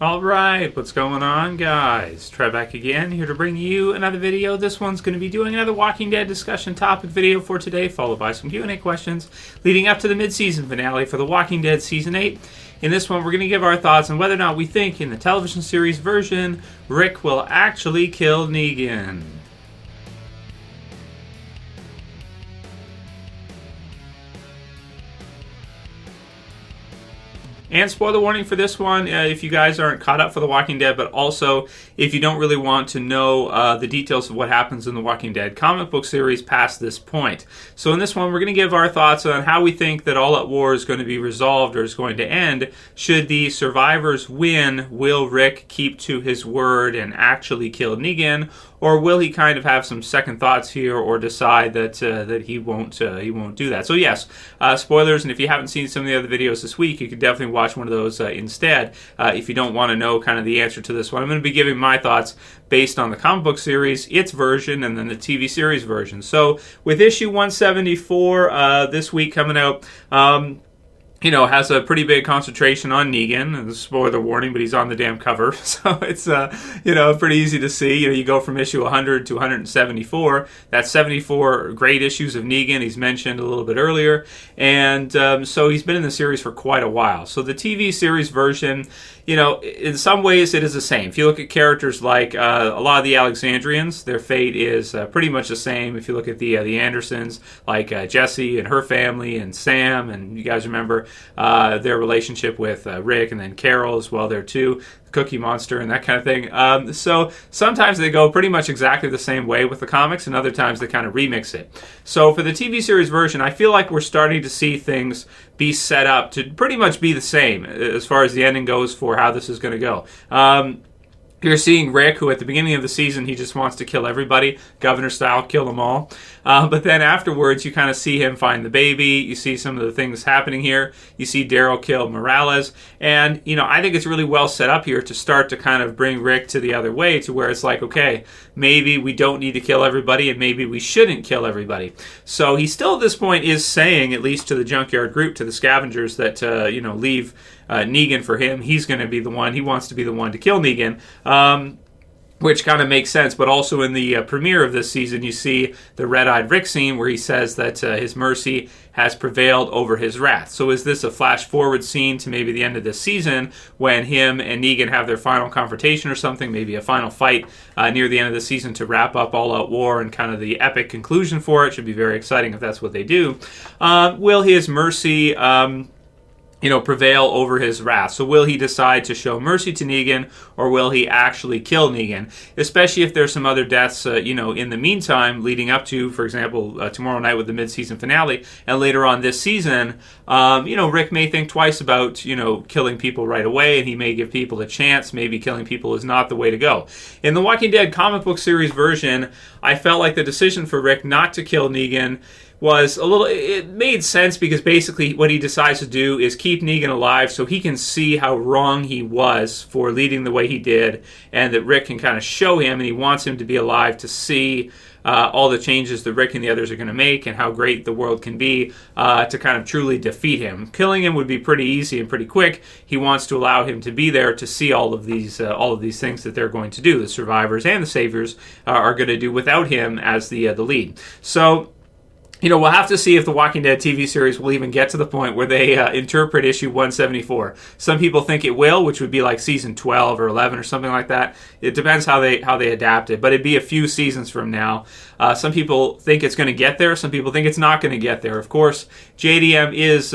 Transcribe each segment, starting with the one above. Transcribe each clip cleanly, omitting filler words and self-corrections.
Alright, what's going on, guys? Trev back again, here to bring you another video. This one's going to be doing another Walking Dead discussion topic video for today, followed by some Q&A questions leading up to the mid-season finale for The Walking Dead Season 8. In this one, we're going to give our thoughts on whether or not we think, in the television series version, Rick will actually kill Negan. And spoiler warning for this one, if you guys aren't caught up for The Walking Dead, but also if you don't really want to know the details of what happens in The Walking Dead comic book series past this point. So in this one, we're going to give our thoughts on how we think that All Out War is going to be resolved or is going to end. Should the survivors win, will Rick keep to his word and actually kill Negan? Or will he kind of have some second thoughts here, or decide that that he won't do that? So yes, spoilers. And if you haven't seen some of the other videos this week, you could definitely watch one of those instead. If you don't want to know kind of the answer to this one, I'm going to be giving my thoughts based on the comic book series, its version, and then the TV series version. So with issue 174 this week coming out. Has a pretty big concentration on Negan. Spoiler warning, but he's on the damn cover. So it's, pretty easy to see. You go from issue 100 to 174. That's 74 great issues of Negan. He's mentioned a little bit earlier. And so he's been in the series for quite a while. So the TV series version, in some ways it is the same. If you look at characters like a lot of the Alexandrians, their fate is pretty much the same. If you look at the Andersons, like Jesse and her family, and Sam, and you guys remember their relationship with Rick, and then Carol as well there too, Cookie Monster and that kind of thing. So sometimes they go pretty much exactly the same way with the comics, and other times they kind of remix it. So for the TV series version, I feel like we're starting to see things be set up to pretty much be the same as far as the ending goes for how this is going to go. You're seeing Rick, who at the beginning of the season, he just wants to kill everybody, governor style, kill them all. But then afterwards, you kind of see him find the baby. You see some of the things happening here. You see Daryl kill Morales. And, I think it's really well set up here to start to kind of bring Rick to the other way, to where it's like, okay, maybe we don't need to kill everybody, and maybe we shouldn't kill everybody. So he still at this point is saying, at least to the Junkyard group, to the scavengers, that, leave Negan for him. He's going to be the one. He wants to be the one to kill Negan. Which kind of makes sense, but also in the premiere of this season, you see the red-eyed Rick scene where he says that his mercy has prevailed over his wrath. So is this a flash-forward scene to maybe the end of this season when him and Negan have their final confrontation or something, maybe a final fight near the end of the season to wrap up All Out War and kind of the epic conclusion for it? Should be very exciting if that's what they do. Will his mercy prevail over his wrath? So will he decide to show mercy to Negan, or will he actually kill Negan? Especially if there's some other deaths, in the meantime, leading up to, for example, tomorrow night with the mid-season finale, and later on this season, Rick may think twice about, killing people right away, and he may give people a chance. Maybe killing people is not the way to go. In the Walking Dead comic book series version, I felt like the decision for Rick not to kill Negan was it made sense, because basically what he decides to do is keep Negan alive so he can see how wrong he was for leading the way he did, and that Rick can kind of show him, and he wants him to be alive to see all the changes that Rick and the others are going to make, and how great the world can be to kind of truly defeat him. Killing him would be pretty easy and pretty quick. He wants to allow him to be there to see all of these things that they're going to do. The survivors and the saviors are going to do without him as the lead. So we'll have to see if the Walking Dead TV series will even get to the point where they interpret issue 174. Some people think it will, which would be like season 12 or 11 or something like that. It depends how they adapt it, but it'd be a few seasons from now. Some people think it's going to get there. Some people think it's not going to get there. Of course, JDM is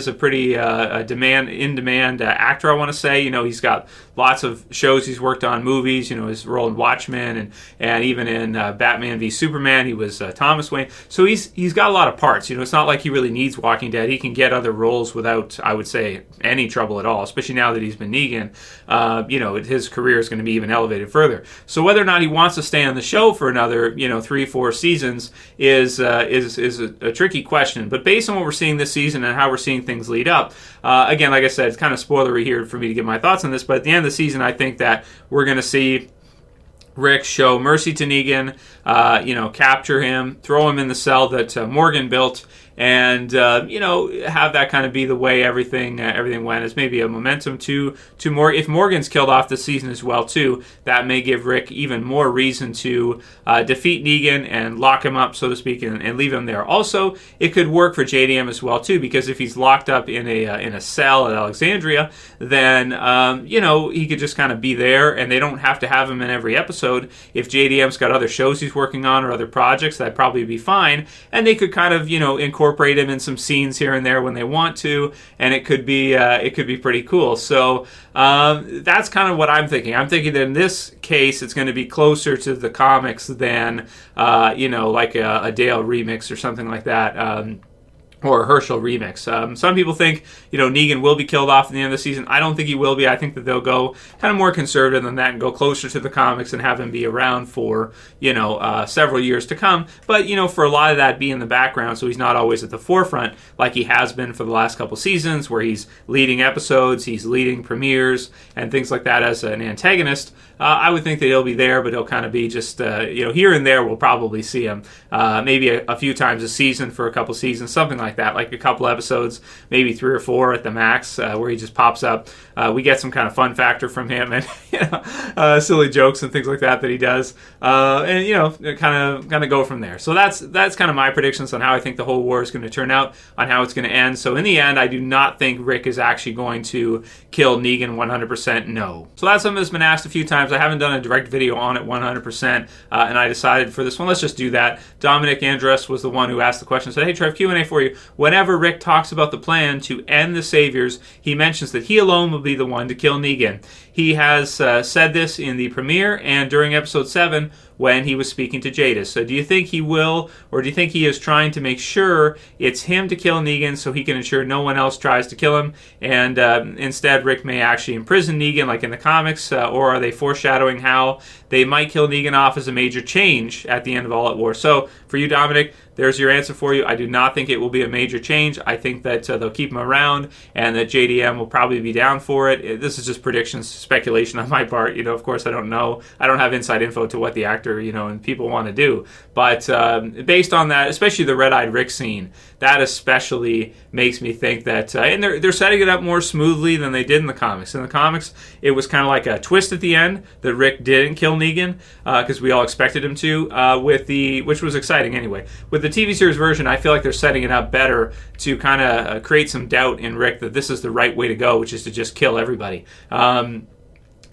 a pretty in-demand actor, I want to say. He's got lots of shows he's worked on, movies. His role in Watchmen, and even in Batman v Superman, he was Thomas Wayne. So he's got a lot of parts. It's not like he really needs Walking Dead. He can get other roles without, I would say, any trouble at all, especially now that he's been Negan. His career is going to be even elevated further. So whether or not he wants to stay on the show for another, 3-4 seasons is a tricky question. But based on what we're seeing this season and how we're seeing things lead up, again, like I said, it's kind of spoilery here for me to give my thoughts on this, but at the end of the season, I think that we're going to see Rick show mercy to Negan, capture him, throw him in the cell that Morgan built, and have that kind of be the way everything went, as maybe a momentum to more. If Morgan's killed off this season as well too, that may give Rick even more reason to defeat Negan and lock him up, so to speak, and leave him there. Also, it could work for JDM as well too, because if he's locked up in a cell at Alexandria, then he could just kind of be there, and they don't have to have him in every episode. If JDM's got other shows he's working on or other projects, that'd probably be fine, and they could kind of incorporate him in some scenes here and there when they want to, and it could be pretty cool. So that's kind of what I'm thinking. I'm thinking that in this case, it's going to be closer to the comics than like a Dale remix or something like that. Or a Herschel remix. Some people think, Negan will be killed off at the end of the season. I don't think he will be. I think that they'll go kind of more conservative than that and go closer to the comics and have him be around for, several years to come. But, for a lot of that, be in the background, so he's not always at the forefront like he has been for the last couple seasons, where he's leading episodes, he's leading premieres, and things like that as an antagonist. I would think that he'll be there, but he'll kind of be just, here and there we'll probably see him. Maybe a few times a season for a couple seasons, something like that, like a couple episodes, maybe 3 or 4 at the max, where he just pops up. We get some kind of fun factor from him, and silly jokes and things like that he does, and kind of go from there. So that's kind of my predictions on how I think the whole war is going to turn out, on how it's going to end. So in the end, I do not think Rick is actually going to kill Negan 100%. No. So that's something that's been asked a few times. I haven't done a direct video on it 100%, and I decided for this one, let's just do that. Dominic Andress was the one who asked the question, said, "Hey Trev, Q&A for you. Whenever Rick talks about the plan to end the Saviors, he mentions that he alone will be the one to kill Negan. He has said this in the premiere and during episode 7 when he was speaking to Jadis. So do you think he will, or do you think he is trying to make sure it's him to kill Negan so he can ensure no one else tries to kill him, and instead Rick may actually imprison Negan like in the comics, or are they foreshadowing how they might kill Negan off as a major change at the end of All Out War?" So for you, Dominic, there's your answer for you. I do not think it will be a major change. I think that they'll keep him around, and that JDM will probably be down for it. This is just predictions, speculation on my part. Of course, I don't know. I don't have inside info to what the actor, and people want to do. But based on that, especially the Red-Eyed Rick scene, that especially makes me think that, and they're setting it up more smoothly than they did in the comics. In the comics, it was kind of like a twist at the end that Rick didn't kill Negan, because we all expected him to, which was exciting anyway. With the TV series version, I feel like they're setting it up better to kind of create some doubt in Rick that this is the right way to go, which is to just kill everybody.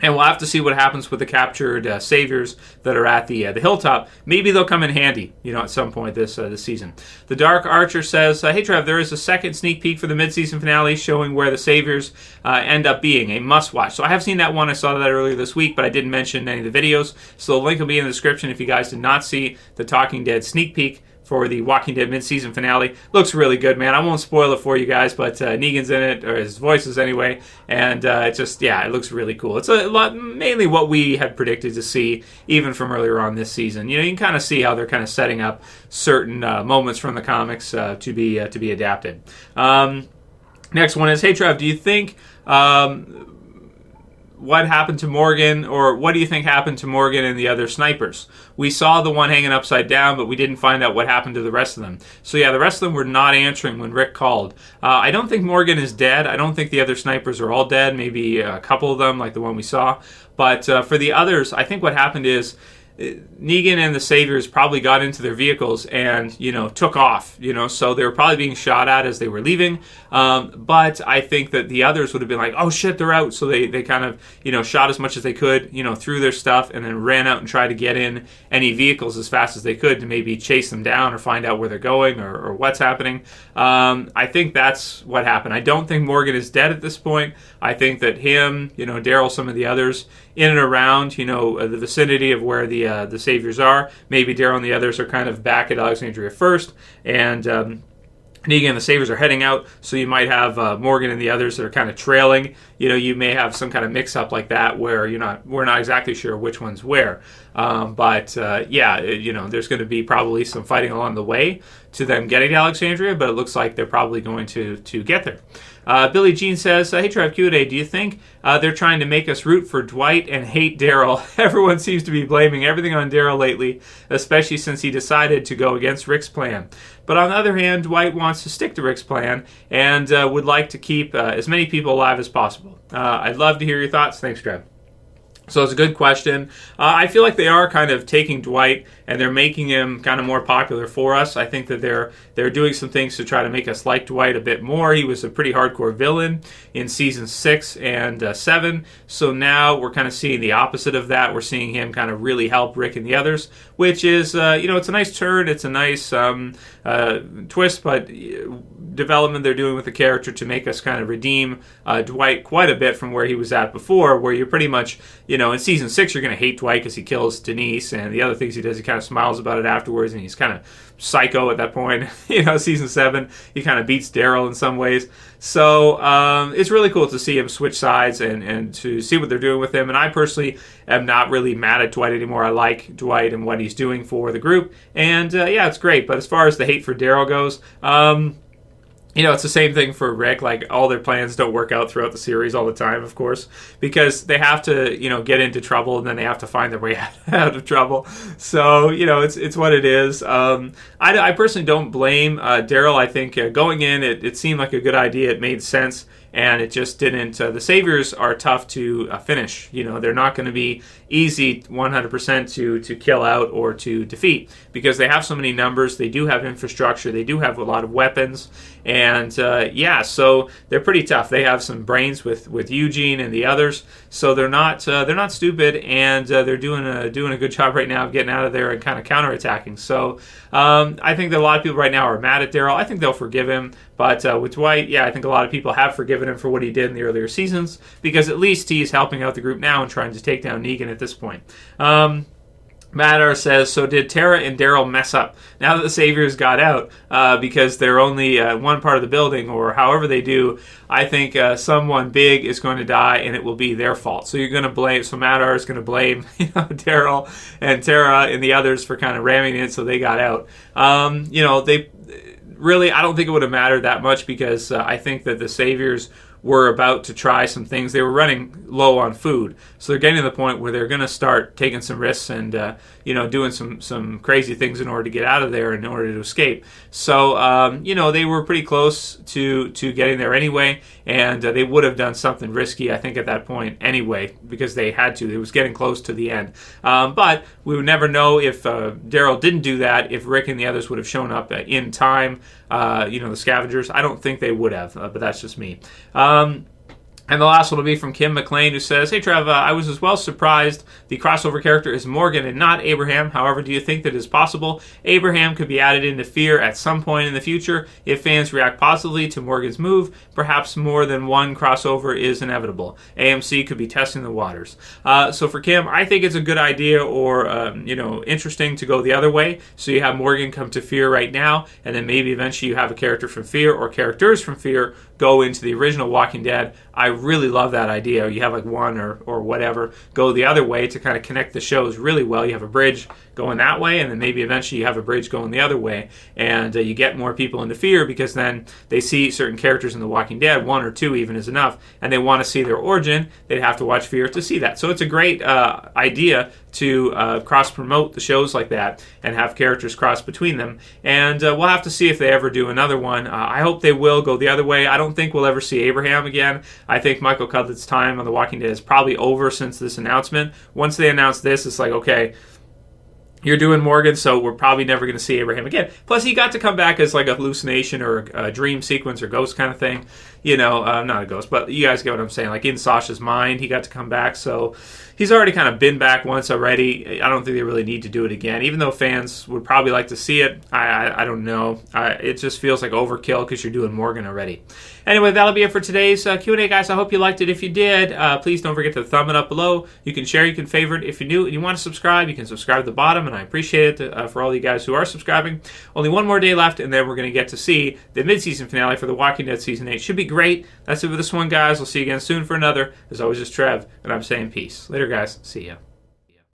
And we'll have to see what happens with the captured saviors that are at the hilltop. Maybe they'll come in handy, at some point this season. The Dark Archer says, "Hey Trev, there is a second sneak peek for the mid-season finale showing where the saviors end up being. A must-watch." So I have seen that one. I saw that earlier this week, but I didn't mention any of the videos. So the link will be in the description if you guys did not see the Talking Dead sneak peek for the Walking Dead mid-season finale. Looks really good, man. I won't spoil it for you guys, but Negan's in it, or his voice is anyway, and it looks really cool. It's a lot, mainly what we had predicted to see, even from earlier on this season. You can kind of see how they're kind of setting up certain moments from the comics to be adapted. Next one is, "Hey Trev, do you think what happened to Morgan, or what do you think happened to Morgan and the other snipers? We saw the one hanging upside down, but we didn't find out what happened to the rest of them." So yeah, the rest of them were not answering when Rick called. I don't think Morgan is dead. I don't think the other snipers are all dead. Maybe a couple of them, like the one we saw. But for the others, I think what happened is Negan and the Saviors probably got into their vehicles and, took off, so they were probably being shot at as they were leaving. But I think that the others would have been like, "Oh shit, they're out." So they kind of, shot as much as they could, through their stuff, and then ran out and tried to get in any vehicles as fast as they could to maybe chase them down or find out where they're going or what's happening. I think that's what happened. I don't think Morgan is dead at this point. I think that him, Daryl, some of the others in and around, the vicinity of where the Saviors are. Maybe Daryl and the others are kind of back at Alexandria first, and Negan and the Saviors are heading out, so you might have Morgan and the others that are kind of trailing. You may have some kind of mix-up like that where we're not exactly sure which one's where. But there's going to be probably some fighting along the way to them getting to Alexandria, but it looks like they're probably going to get there. Billie Jean says, hey Trev, Q&A, do you think they're trying to make us root for Dwight and hate Daryl? Everyone seems to be blaming everything on Daryl lately, especially since he decided to go against Rick's plan. But on the other hand, Dwight wants to stick to Rick's plan and would like to keep as many people alive as possible. I'd love to hear your thoughts. Thanks, Trev. So it's a good question. I feel like they are kind of taking Dwight and they're making him kind of more popular for us. I think that they're doing some things to try to make us like Dwight a bit more. He was a pretty hardcore villain in season 6 and 7. So now we're kind of seeing the opposite of that. We're seeing him kind of really help Rick and the others, which is, it's a nice turn. It's a nice twist, but development they're doing with the character to make us kind of redeem Dwight quite a bit from where he was at before, where you're pretty much, in season 6 you're going to hate Dwight because he kills Denise, and the other things he does, he kind of smiles about it afterwards, and he's kind of psycho at that point. Season 7 he kind of beats Daryl in some ways. So it's really cool to see him switch sides and to see what they're doing with him. And I personally am not really mad at Dwight anymore. I like Dwight and what he's doing for the group, and it's great. But as far as the hate for Daryl goes, it's the same thing for Rick. Like, all their plans don't work out throughout the series all the time, of course, because they have to, get into trouble, and then they have to find their way out of trouble. So, it's what it is. I personally don't blame Daryl. I think going in, it seemed like a good idea. It made sense. And it just didn't. The Saviors are tough to finish. They're not going to be easy 100% to kill out or to defeat, because they have so many numbers. They do have infrastructure. They do have a lot of weapons, and so they're pretty tough. They have some brains with Eugene and the others, so they're not stupid, and they're doing a good job right now of getting out of there and kind of counterattacking. So I think that a lot of people right now are mad at Daryl. I think they'll forgive him. But with Dwight, I think a lot of people have forgiven him for what he did in the earlier seasons, because at least he's helping out the group now and trying to take down Negan at this point. Matter says, so did Tara and Daryl mess up now that the Saviors got out because they're only one part of the building, or however they do? I think someone big is going to die, and it will be their fault. So you're going to blame, so Matter is going to blame Daryl and Tara and the others for kind of ramming it so they got out. They really, I don't think it would have mattered that much, because I think that the Saviors were about to try some things. They were running low on food, so they're getting to the point where they're going to start taking some risks and doing some crazy things in order to get out of there, in order to escape. So they were pretty close to getting there anyway, and they would have done something risky, I think, at that point anyway, because they had to. It was getting close to the end, but we would never know if Daryl didn't do that, if Rick and the others would have shown up in time. The scavengers, I don't think they would have, but that's just me. And the last one will be from Kim McLean, who says, hey Trev, I was as well surprised the crossover character is Morgan and not Abraham. However, do you think that it is possible Abraham could be added into Fear at some point in the future if fans react positively to Morgan's move? Perhaps more than one crossover is inevitable. AMC could be testing the waters. So for Kim, I think it's a good idea, or interesting, to go the other way. So you have Morgan come to Fear right now, and then maybe eventually you have a character from Fear or characters from Fear go into the original Walking Dead. I really love that idea. You have like one or whatever go the other way to kind of connect the shows really well. You have a bridge going that way, and then maybe eventually you have a bridge going the other way, and you get more people into Fear, because then they see certain characters in The Walking Dead, 1 or 2 even is enough, and they want to see their origin. They'd have to watch Fear to see that. So it's a great idea to cross-promote the shows like that and have characters cross between them, and we'll have to see if they ever do another one. I hope they will go the other way. I don't think we'll ever see Abraham again. I think Michael Cudlett's time on The Walking Dead is probably over since this announcement. Once they announce this, it's like, okay, you're doing Morgan, so we're probably never going to see Abraham again. Plus, he got to come back as like a hallucination or a dream sequence or ghost kind of thing. Not a ghost, but you guys get what I'm saying. Like in Sasha's mind, he got to come back. So he's already kind of been back once already. I don't think they really need to do it again, even though fans would probably like to see it. I don't know. It just feels like overkill because you're doing Morgan already. Anyway, that'll be it for today's Q&A, guys. I hope you liked it. If you did, please don't forget to thumb it up below. You can share, you can favorite. If you're new and you want to subscribe, you can subscribe at the bottom, and I appreciate it for all you guys who are subscribing. Only one more day left, and then we're going to get to see the mid-season finale for The Walking Dead Season 8. Should be great. That's it for this one, guys. We'll see you again soon for another. As always, it's Trev, and I'm saying peace. Later, guys. See ya.